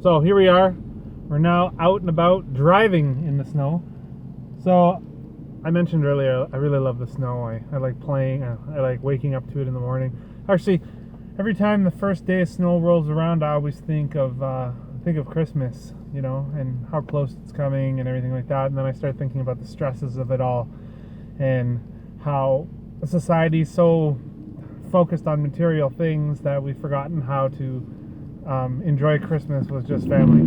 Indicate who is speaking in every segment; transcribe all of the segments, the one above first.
Speaker 1: So here we are. We're now out and about driving in the snow. So I mentioned earlier, I really love the snow. I like playing. I like waking up to it in the morning. Actually, every time the first day of snow rolls around, I always think of Christmas, and how close it's coming and everything like that. And then I start thinking about the stresses of it all and how society's so focused on material things that we've forgotten how to enjoy Christmas with just family.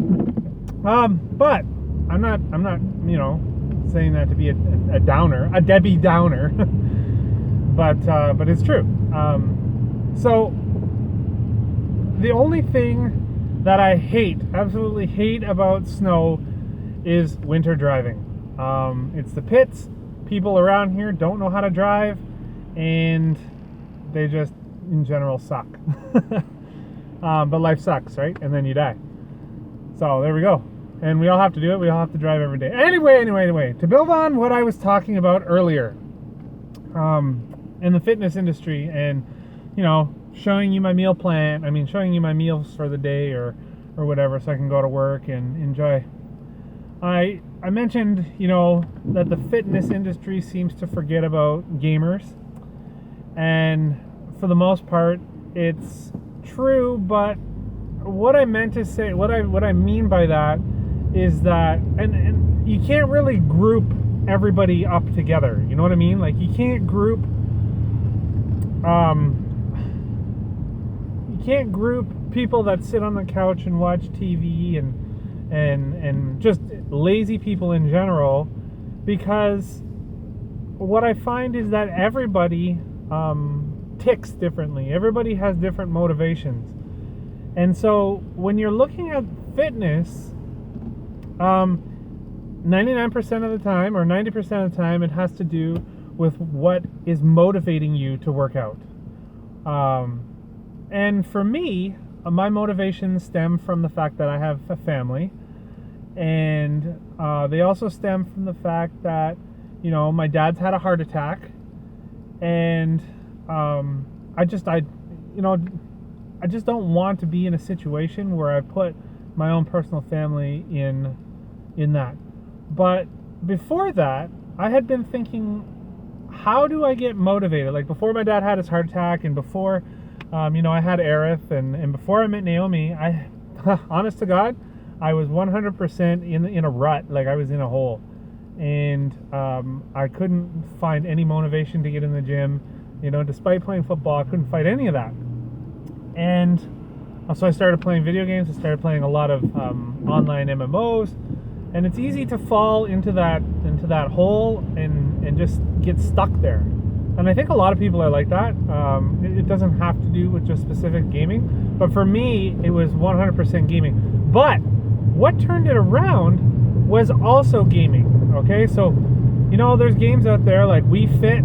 Speaker 1: But I'm not saying that to be a downer, a Debbie Downer, but it's true. So the only thing that I absolutely hate about snow is winter driving. It's the pits. People around here don't know how to drive, and they just in general suck. But life sucks, right? And then you die. So there we go. And we all have to do it. We all have to drive every day. Anyway, to build on what I was talking about earlier, in the fitness industry, and showing you my meal plan. Showing you my meals for the day or whatever, so I can go to work and enjoy. I mentioned, that the fitness industry seems to forget about gamers, and for the most part, it's true. But what I meant to say, what I mean by that, is that, and you can't really group everybody up together. You know what I mean? Like, you can't group people that sit on the couch and watch TV and just lazy people in general, because what I find is that everybody ticks differently. Everybody has different motivations. And so when you're looking at fitness, 99% of the time, or 90% of the time, it has to do with what is motivating you to work out. And for me, my motivations stem from the fact that I have a family, and they also stem from the fact that my dad's had a heart attack, and I just don't want to be in a situation where I put my own personal family in that. But before that, I had been thinking, how do I get motivated? Like, before my dad had his heart attack, and before I had Aerith, and before I met Naomi, I honest to God, I was 100% in a rut. Like, I was in a hole, and I couldn't find any motivation to get in the gym. Despite playing football, I couldn't find any of that. And so I started playing video games. I started playing a lot of online MMOs, and it's easy to fall into that hole and just get stuck there. And I think a lot of people are like that. It doesn't have to do with just specific gaming, but for me, it was 100% gaming. But what turned it around was also gaming. Okay, so there's games out there like Wii Fit.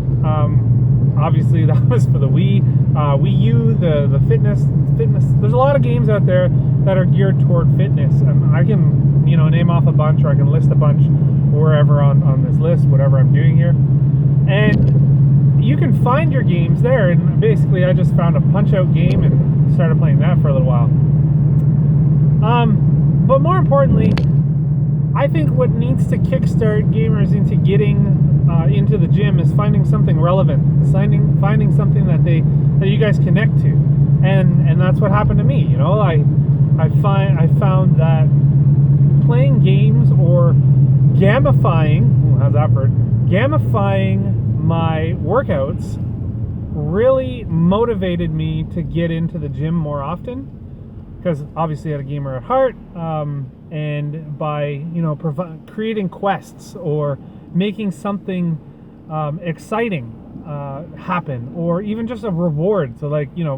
Speaker 1: Obviously, that was for the Wii. Wii U, the fitness. There's a lot of games out there that are geared toward fitness, and I can name off a bunch, or I can list a bunch wherever on this list, whatever I'm doing here. And you can find your games there, and basically I just found a Punch-Out game and started playing that for a little while. But more importantly, I think what needs to kickstart gamers into getting into the gym is finding something relevant, finding something that you guys connect to, and that's what happened to me. I found that playing games, or gamifying, how's that for gamifying my workouts, really motivated me to get into the gym more often, because obviously I had a gamer at heart, and by creating quests or making something exciting happen, or even just a reward. So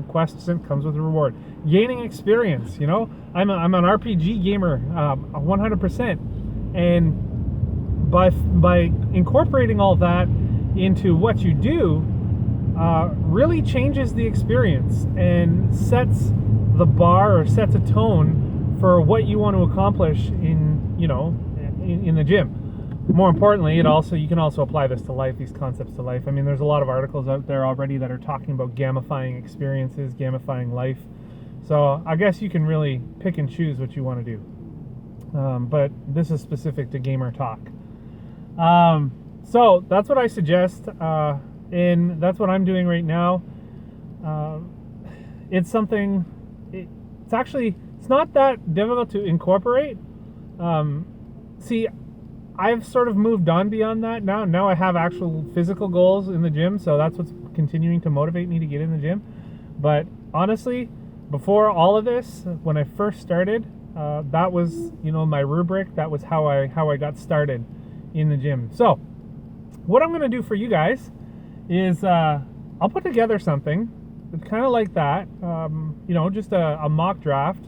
Speaker 1: quests comes with a reward, gaining experience. I'm an RPG gamer, 100%, and by incorporating all that into what you do, really changes the experience and sets the bar, or sets a tone for what you want to accomplish in the gym. More importantly, you can also apply this to life, these concepts to life. There's a lot of articles out there already that are talking about gamifying experiences, gamifying life, So I guess you can really pick and choose what you want to do. But this is specific to gamer talk. So that's what I suggest, and that's what I'm doing right now. It's something. It's not that difficult to incorporate. See, I've sort of moved on beyond that now. Now I have actual physical goals in the gym, so that's what's continuing to motivate me to get in the gym. But honestly, before all of this, when I first started, that was, my rubric. That was how I got started in the gym. So what I'm going to do for you guys is I'll put together something kind of like that, just a mock draft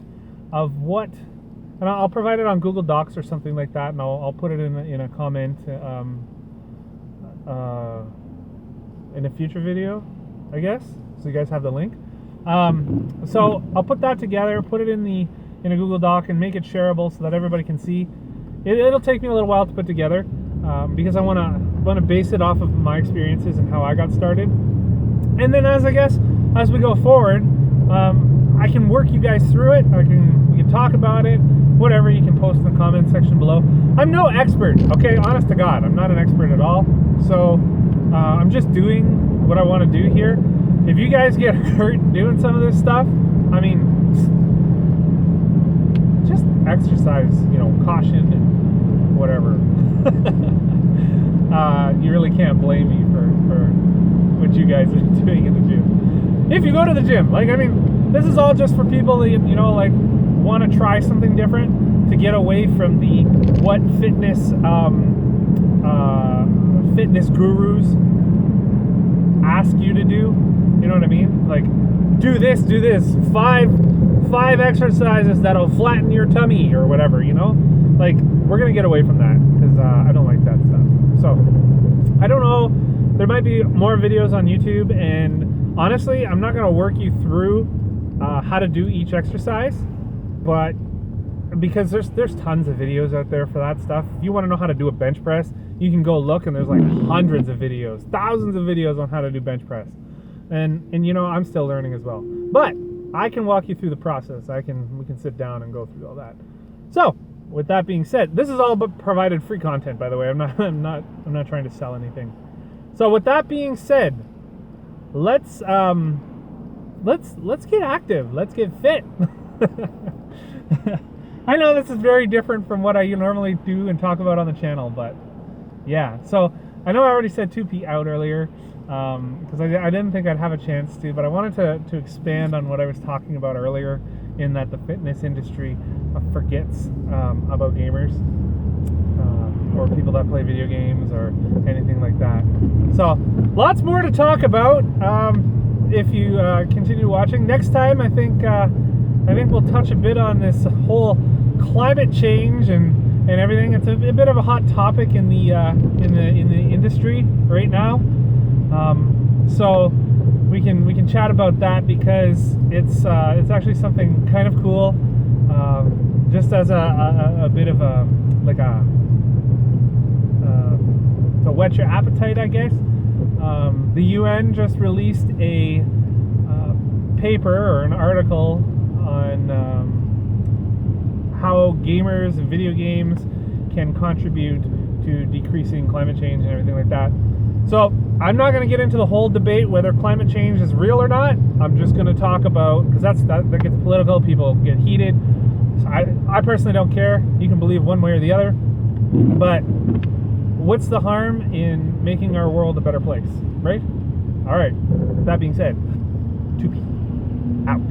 Speaker 1: of what, and I'll provide it on Google Docs or something like that, and I'll put it in a comment in a future video, I guess, so you guys have the link. So I'll put that together, put it in a Google Doc, and make it shareable so that everybody can see. It'll take me a little while to put together because I want to base it off of my experiences and how I got started. And then as we go forward, I can work you guys through it. We can talk about it, whatever. You can post in the comment section below. I'm no expert, okay? Honest to God, I'm not an expert at all. So I'm just doing what I want to do here. If you guys get hurt doing some of this stuff, I mean, just exercise, caution and whatever. You really can't blame me for what you guys are doing in the gym. If you go to the gym, this is all just for people that, want to try something different, to get away from what fitness gurus ask you to do. You know what I mean? Like, do this, 5 exercises that'll flatten your tummy or whatever, we're gonna get away from that because I don't like that stuff. So I don't know, there might be more videos on YouTube, and honestly, I'm not gonna work you through how to do each exercise, but because there's tons of videos out there for that stuff. If you want to know how to do a bench press, you can go look, and there's hundreds of videos, thousands of videos on how to do bench press. And I'm still learning as well. But I can walk you through the process. We can sit down and go through all that. So, with that being said, this is all but provided free content, by the way. I'm not trying to sell anything. So, with that being said, let's get active. Let's get fit. I know this is very different from what I normally do and talk about on the channel, but yeah. So I know I already said 2P out earlier because I didn't think I'd have a chance to, but I wanted to expand on what I was talking about earlier, in that the fitness industry forgets about gamers or people that play video games or anything like that. So lots more to talk about if you continue watching. Next time, I think we'll touch a bit on this whole climate change and everything. It's a bit of a hot topic in the industry right now. So we can chat about that because it's actually something kind of cool. Just as a bit of to whet your appetite, I guess. The UN just released a paper or an article on how gamers and video games can contribute to decreasing climate change and everything like that. So I'm not going to get into the whole debate whether climate change is real or not. I'm just going to talk about, because that gets political, people get heated. So I personally don't care. You can believe one way or the other. But what's the harm in making our world a better place, right? All right. That being said, 2P out.